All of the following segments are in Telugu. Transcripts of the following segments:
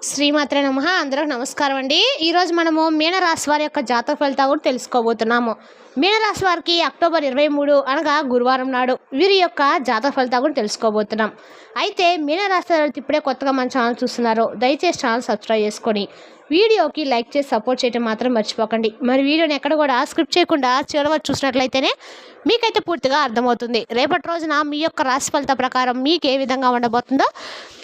శ్రీమాత్రే నమః. అందరికి నమస్కారం అండి. ఈరోజు మనము మీనరాశి వారి యొక్క జాతక ఫలితాలు కూడా తెలుసుకోబోతున్నాము. మీనరాశి వారికి అక్టోబర్ 23 అనగా గురువారం నాడు వీరి యొక్క జాతక ఫలితాలు కూడా తెలుసుకోబోతున్నాం. అయితే మీనరాశి వారు ఇప్పుడే కొత్తగా మన ఛానల్ చూస్తున్నారు, దయచేసి ఛానల్ సబ్స్క్రైబ్ చేసుకొని వీడియోకి లైక్ చేసి సపోర్ట్ చేయడం మాత్రం మర్చిపోకండి. మరి వీడియోని ఎక్కడ కూడా స్క్రిప్ట్ చేయకుండా చివరి వరకు చూసినట్లయితేనే మీకైతే పూర్తిగా అర్థమవుతుంది. రేపటి రోజున మీ యొక్క రాశి ఫలిత ప్రకారం మీకు ఏ విధంగా ఉండబోతుందో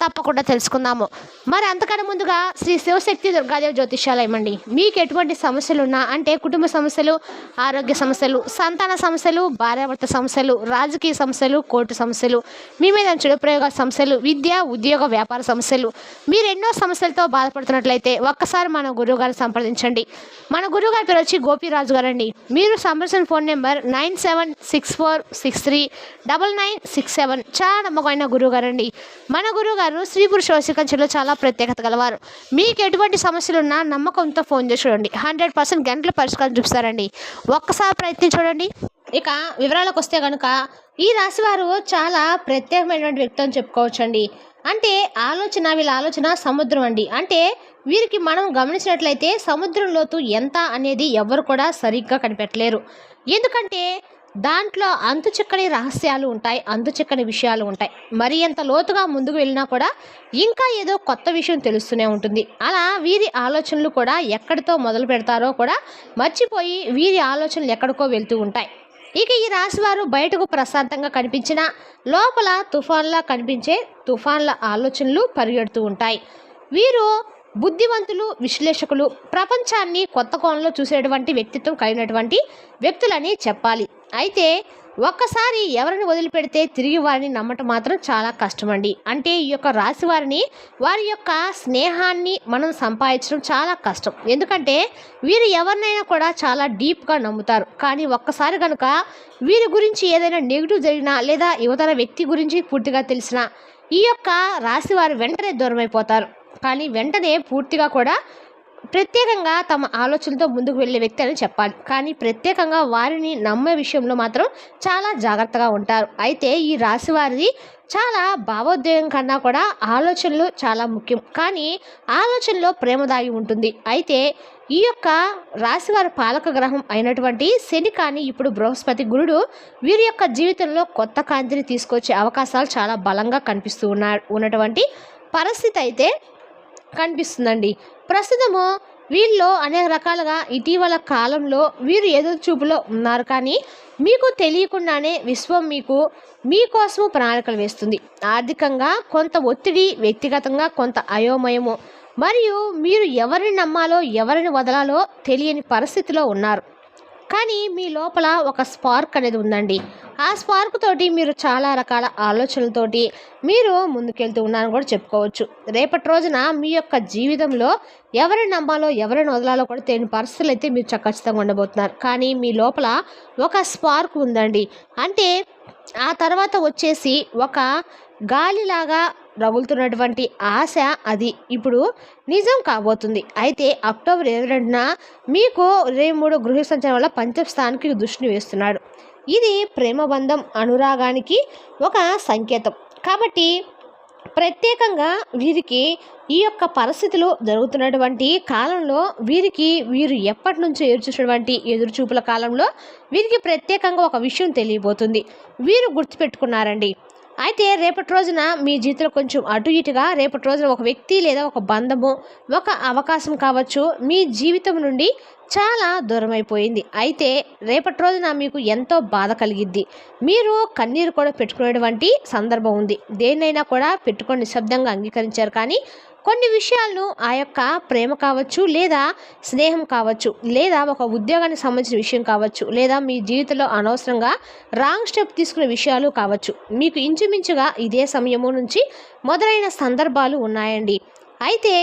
తప్పకుండా తెలుసుకుందాము. మరి అంతకన్నా ముందుగా శ్రీ శివశక్తి దుర్గాదేవి జ్యోతిష్యాలయం అండి. మీకు ఎటువంటి సమస్యలు ఉన్నా అంటే కుటుంబ సమస్యలు, ఆరోగ్య సమస్యలు, సంతాన సమస్యలు, భార్యాభర్త సమస్యలు, రాజకీయ సమస్యలు, కోర్టు సమస్యలు, మీ మీద చెడు ప్రయోగాల సమస్యలు, విద్య, ఉద్యోగ, వ్యాపార సమస్యలు, మీరు ఎన్నో సమస్యలతో బాధపడుతున్నట్లయితే ఒక్కసారి మన గురువుగారిని సంప్రదించండి. మన గురువుగారి పేరు వచ్చి గోపిరాజు గారు అండి. మీరు సంప్రదించిన ఫోన్ నెంబర్ 9764639967. చాలా నమ్మకమైన గురువుగారు అండి. మన గురువుగారు స్త్రీ పురుష వశీకరణలో చాలా ప్రత్యేకత గలవారు. మీకు ఎటువంటి సమస్యలు ఉన్నా నమ్మకంతో ఫోన్ చేసి చూడండి, 100% గంటల పరిష్కారం చూపిస్తారండి. ఒక్కసారి ప్రయత్నం చూడండి. ఇక వివరాలకు వస్తే కనుక ఈ రాశి వారు చాలా ప్రత్యేకమైనటువంటి వ్యక్తి అని చెప్పుకోవచ్చండి. అంటే వీళ్ళ ఆలోచన సముద్రం అండి. అంటే వీరికి మనం గమనించినట్లయితే సముద్రం లోతు ఎంత అనేది ఎవరు కూడా సరిగ్గా కనిపెట్టలేరు. ఎందుకంటే దాంట్లో అంతు చిక్కని రహస్యాలు ఉంటాయి, అంతు చిక్కని విషయాలు ఉంటాయి. మరి ఎంత లోతుగా ముందుకు వెళ్ళినా కూడా ఇంకా ఏదో కొత్త విషయం తెలుస్తూనే ఉంటుంది. అలా వీరి ఆలోచనలు కూడా ఎక్కడితో మొదలు పెడతారో కూడా మర్చిపోయి వీరి ఆలోచనలు ఎక్కడికో వెళ్తూ ఉంటాయి. ఇక ఈ రాశివారు బయటకు ప్రశాంతంగా కనిపించిన లోపల తుఫాన్ల ఆలోచనలు పరిగెడుతూ ఉంటాయి. వీరు బుద్ధివంతులు, విశ్లేషకులు, ప్రపంచాన్ని కొత్త కోణంలో చూసేటువంటి వ్యక్తిత్వం కలిగినటువంటి వ్యక్తులని చెప్పాలి. అయితే ఒక్కసారి ఎవరిని వదిలిపెడితే తిరిగి వారిని నమ్మటం మాత్రం చాలా కష్టమండి. అంటే ఈ యొక్క రాశి వారి యొక్క స్నేహాన్ని మనం సంపాదించడం చాలా కష్టం. ఎందుకంటే వీరు ఎవరినైనా కూడా చాలా డీప్గా నమ్ముతారు. కానీ ఒక్కసారి కనుక వీరి గురించి ఏదైనా నెగిటివ్ జరిగినా లేదా యువతర వ్యక్తి గురించి పూర్తిగా తెలిసినా ఈ యొక్క రాశి వారు వెంటనే దూరం అయిపోతారు. కానీ వెంటనే పూర్తిగా కూడా ప్రత్యేకంగా తమ ఆలోచనలతో ముందుకు వెళ్ళే వ్యక్తి అని చెప్పాలి. కానీ ప్రత్యేకంగా వారిని నమ్మే విషయంలో మాత్రం చాలా జాగ్రత్తగా ఉంటారు. అయితే ఈ రాశి వారిది చాలా భావోద్వేగం కన్నా కూడా ఆలోచనలు చాలా ముఖ్యం. కానీ ఆలోచనలో ప్రేమ దాగి ఉంటుంది. అయితే ఈ యొక్క రాశివారి పాలక గ్రహం అయినటువంటి శని కానీ ఇప్పుడు బృహస్పతి గురుడు వీరి యొక్క జీవితంలో కొత్త కాంతిని తీసుకొచ్చే అవకాశాలు చాలా బలంగా కనిపిస్తూ ఉన్నటువంటి పరిస్థితి అయితే కనిపిస్తుందండి. ప్రస్తుతము వీళ్ళు అనేక రకాలుగా ఇటీవల కాలంలో వీరు ఎదురు చూపులో ఉన్నారు. కానీ మీకు తెలియకుండానే విశ్వం మీకోసము ప్రణాళికలు వేస్తుంది. ఆర్థికంగా కొంత ఒత్తిడి, వ్యక్తిగతంగా కొంత అయోమయము, మరియు మీరు ఎవరిని నమ్మాలో ఎవరిని వదలాలో తెలియని పరిస్థితిలో ఉన్నారు. కానీ మీ లోపల ఒక స్పార్క్ అనేది ఉందండి. ఆ స్పార్క్ తోటి మీరు చాలా రకాల ఆలోచనలతోటి మీరు ముందుకెళ్తూ ఉన్నారని కూడా చెప్పుకోవచ్చు. రేపటి రోజున మీ యొక్క జీవితంలో ఎవరిని నమ్మాలో ఎవరిని వదలాలో కూడా తెలియని పరిస్థితులు అయితే మీరు ఖచ్చితంగా ఉండబోతున్నారు. కానీ మీ లోపల ఒక స్పార్క్ ఉందండి. అంటే ఆ తర్వాత వచ్చేసి ఒక గాలిలాగా రగులుతున్నటువంటి ఆశ అది ఇప్పుడు నిజం కాబోతుంది. అయితే అక్టోబర్ 22న మీకు 23 గృహ సంచారం వల్ల పంచమ స్థానానికి దృష్టిని వేస్తున్నాడు. ఇది ప్రేమ బంధం, అనురాగానికి ఒక సంకేతం. కాబట్టి ప్రత్యేకంగా వీరికి ఈ యొక్క పరిస్థితులు జరుగుతున్నటువంటి కాలంలో వీరు ఎప్పటి నుంచో ఎదురుచూపుల కాలంలో వీరికి ప్రత్యేకంగా ఒక విషయం తెలియబోతుంది. వీరు గుర్తుపెట్టుకున్నారండి. అయితే రేపటి రోజున మీ జీవితంలో కొంచెం అటు ఇటుగా రేపటి రోజున ఒక వ్యక్తి లేదా ఒక బంధము, ఒక అవకాశం కావచ్చు మీ జీవితం నుండి చాలా దూరం అయిపోయింది. అయితే రేపటి రోజున మీకు ఎంతో బాధ కలిగిద్ది. మీరు కన్నీరు కూడా పెట్టుకునేటువంటి సందర్భం ఉంది. దేన్నైనా కూడా పెట్టుకొని నిశ్శబ్దంగా అంగీకరించారు. కానీ కొన్ని విషయాలను ఆ యొక్క ప్రేమ కావచ్చు, లేదా స్నేహం కావచ్చు, లేదా ఒక ఉద్యోగానికి సంబంధించిన విషయం కావచ్చు, లేదా మీ జీవితంలో అనవసరంగా రాంగ్ స్టెప్ తీసుకునే విషయాలు కావచ్చు, మీకు ఇంచుమించుగా ఇదే సమయము నుంచి మొదలైన సందర్భాలు ఉన్నాయండి. అయితే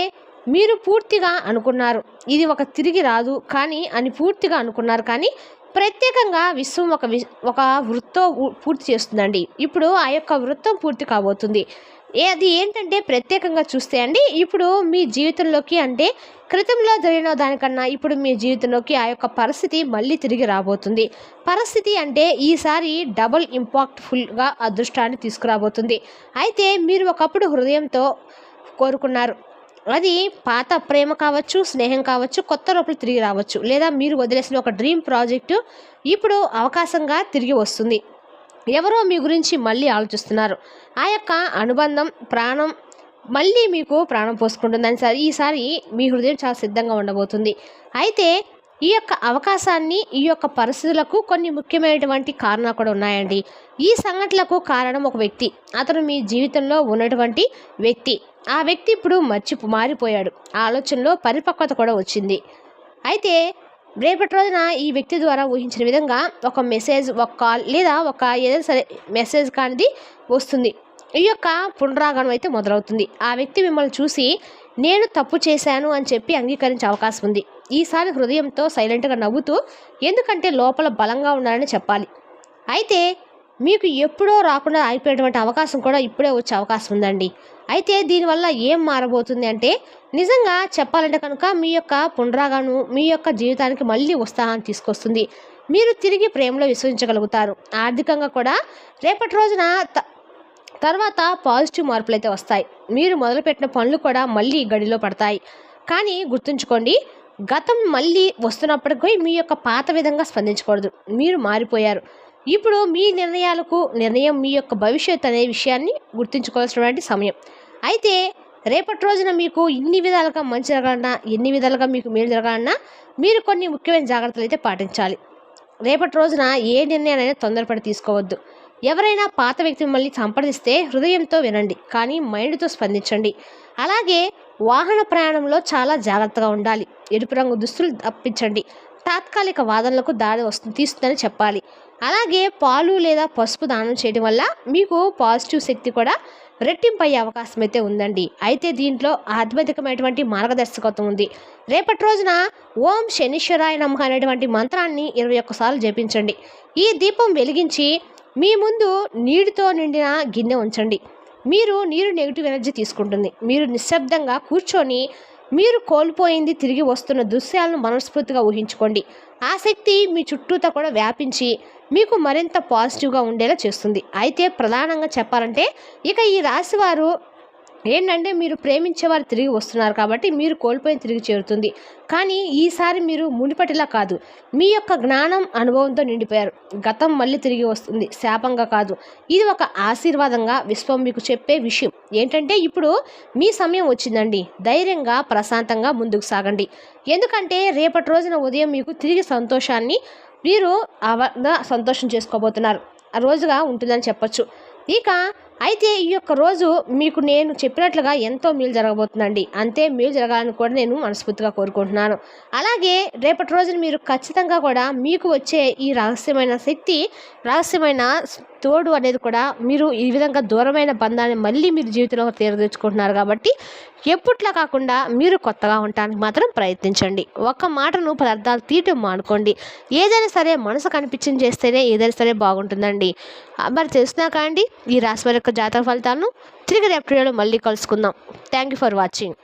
మీరు పూర్తిగా అనుకున్నారు ఇది ఒక తిరిగి రాదు కానీ అని పూర్తిగా అనుకున్నారు. కానీ ప్రత్యేకంగా విశ్వం ఒక వృత్తం పూర్తి చేస్తుందండి. ఇప్పుడు ఆ యొక్క వృత్తం పూర్తి కాబోతుంది. అది ఏంటంటే ప్రత్యేకంగా చూస్తే అండి, ఇప్పుడు మీ జీవితంలోకి అంటే క్రితంలో జరిగిన దానికన్నా ఇప్పుడు మీ జీవితంలోకి ఆ యొక్క పరిస్థితి మళ్ళీ తిరిగి రాబోతుంది. పరిస్థితి అంటే ఈసారి డబుల్ ఇంపాక్ట్ఫుల్గా అదృష్టాన్ని తీసుకురాబోతుంది. అయితే మీరు ఒకప్పుడు హృదయంతో కోరుకున్నారు, అది పాత ప్రేమ కావచ్చు, స్నేహం కావచ్చు, కొత్త రూపంలో తిరిగి రావచ్చు. లేదా మీరు వదిలేసిన ఒక డ్రీమ్ ప్రాజెక్టు ఇప్పుడు అవకాశంగా తిరిగి వస్తుంది. ఎవరో మీ గురించి మళ్ళీ ఆలోచిస్తున్నారు. ఆ యొక్క అనుబంధం ప్రాణం మళ్ళీ మీకు ప్రాణం పోసుకుంటుందని ఈసారి మీ హృదయం చాలా సిద్ధంగా ఉండబోతుంది. అయితే ఈ యొక్క అవకాశాన్ని, ఈ యొక్క పరిస్థితులకు కొన్ని ముఖ్యమైనటువంటి కారణాలు కూడా ఉన్నాయండి. ఈ సంఘటనలకు కారణం ఒక వ్యక్తి. అతను మీ జీవితంలో ఉన్నటువంటి వ్యక్తి. ఆ వ్యక్తి ఇప్పుడు మారిపోయాడు. ఆలోచనలో పరిపక్వత కూడా వచ్చింది. అయితే రేపటి రోజున ఈ వ్యక్తి ద్వారా ఊహించిన విధంగా ఒక మెసేజ్, ఒక కాల్ లేదా ఒక ఏదైనా సరే మెసేజ్ కానిది వస్తుంది. ఈ యొక్క పునరాగమనం అయితే మొదలవుతుంది. ఆ వ్యక్తి మిమ్మల్ని చూసి నేను తప్పు చేశాను అని చెప్పి అంగీకరించే అవకాశం ఉంది. ఈసారి హృదయంతో సైలెంట్గా నవ్వుతూ, ఎందుకంటే లోపల బలంగా ఉండాలని చెప్పాలి. అయితే మీకు ఎప్పుడో రాకుండా ఆగిపోయేటువంటి అవకాశం కూడా ఇప్పుడే వచ్చే అవకాశం ఉందండి. అయితే దీనివల్ల ఏం మారబోతుంది అంటే, నిజంగా చెప్పాలంటే కనుక మీ యొక్క పునరాగమనం మీ యొక్క జీవితానికి మళ్ళీ ఉత్సాహాన్ని తీసుకొస్తుంది. మీరు తిరిగి ప్రేమలో విశ్వసించగలుగుతారు. ఆర్థికంగా కూడా రేపటి రోజున తర్వాత పాజిటివ్ మార్పులు అయితే వస్తాయి. మీరు మొదలుపెట్టిన పనులు కూడా మళ్ళీ గడిలో పడతాయి. కానీ గుర్తుంచుకోండి, గతం మళ్ళీ వస్తున్నప్పటికీ మీ యొక్క పాత విధంగా స్పందించకూడదు. మీరు మారిపోయారు. ఇప్పుడు మీ నిర్ణయం మీ యొక్క భవిష్యత్తు అనే విషయాన్ని గుర్తుంచుకోవాల్సినటువంటి సమయం. అయితే రేపటి రోజున మీకు ఇన్ని విధాలుగా మంచి జరగాలన్నా, ఎన్ని విధాలుగా మీకు మేలు జరగాలన్నా మీరు కొన్ని ముఖ్యమైన జాగ్రత్తలు అయితే పాటించాలి. రేపటి రోజున ఏ నిర్ణయాన్ని తొందరపడి తీసుకోవద్దు. ఎవరైనా పాత వ్యక్తి మిమ్మల్ని సంప్రదిస్తే హృదయంతో వినండి, కానీ మైండ్తో స్పందించండి. అలాగే వాహన ప్రయాణంలో చాలా జాగ్రత్తగా ఉండాలి. ఎరుపు రంగు దుస్తులు తప్పించండి. తాత్కాలిక వాదనలకు దారి తీస్తుందని చెప్పాలి. అలాగే పాలు లేదా పసుపు దానం చేయడం వల్ల మీకు పాజిటివ్ శక్తి కూడా రెట్టింపు అయ్యే అవకాశం అయితే ఉందండి. అయితే దీంట్లో ఆధ్యాత్మికమైనటువంటి మార్గదర్శకత్వం ఉంది. రేపటి రోజున ఓం శనీశ్వరాయ నమః అనేటువంటి మంత్రాన్ని 21 సార్లు జపించండి. ఈ దీపం వెలిగించి మీ ముందు నీటితో నిండిన గిన్నె ఉంచండి. నీరు నెగిటివ్ ఎనర్జీ తీసుకుంటుంది. మీరు నిశ్శబ్దంగా కూర్చొని మీరు కోల్పోయింది తిరిగి వస్తున్న దృశ్యాలను మనస్ఫూర్తిగా ఊహించుకోండి. ఆ శక్తి మీ చుట్టూతా కూడా వ్యాపించి మీకు మరింత పాజిటివ్గా ఉండేలా చేస్తుంది. అయితే ప్రధానంగా చెప్పాలంటే ఇక ఈ రాశి వారు ఏంటంటే, మీరు ప్రేమించేవారు తిరిగి వస్తున్నారు కాబట్టి మీరు కోల్పోయిన తిరిగి చేరుతుంది. కానీ ఈసారి మీరు మునిపటిలా కాదు, మీ యొక్క జ్ఞానం అనుభవంతో నిండిపోయారు. గతం మళ్ళీ తిరిగి వస్తుంది, శాపంగా కాదు. ఇది ఒక ఆశీర్వాదంగా విశ్వం మీకు చెప్పే విషయం ఏంటంటే, ఇప్పుడు మీ సమయం వచ్చిందండి. ధైర్యంగా ప్రశాంతంగా ముందుకు సాగండి. ఎందుకంటే రేపటి రోజున ఉదయం మీకు తిరిగి సంతోషాన్ని మీరు సంతోషం చేసుకోబోతున్నారు. ఆ రోజుగా ఉంటుందని చెప్పొచ్చు. ఇక అయితే ఈ యొక్క రోజు మీకు నేను చెప్పినట్లుగా ఎంతో మేలు జరగబోతుందండి. అంతే మేలు జరగాలని కూడా నేను మనస్ఫూర్తిగా కోరుకుంటున్నాను. అలాగే రేపటి రోజున మీరు ఖచ్చితంగా కూడా మీకు వచ్చే ఈ రహస్యమైన శక్తి, రహస్యమైన తోడు అనేది కూడా మీరు ఈ విధంగా దూరమైన బంధాన్ని మళ్ళీ మీరు జీవితంలో తీరదీర్చుకుంటున్నారు కాబట్టి ఎప్పుట్లా కాకుండా మీరు కొత్తగా ఉండటానికి మాత్రం ప్రయత్నించండి. ఒక్క మాటను పదార్థాలు తీయటం మానుకోండి. ఏదైనా సరే మనసు కనిపించింది చేస్తేనే ఏదైనా సరే బాగుంటుందండి. మరి తెలిసినాక అండి ఈ రాశి వారి యొక్క జాతక ఫలితాలను తిరిగి రేపటి వీడియోలో మళ్ళీ కలుసుకుందాం. Thank you for watching.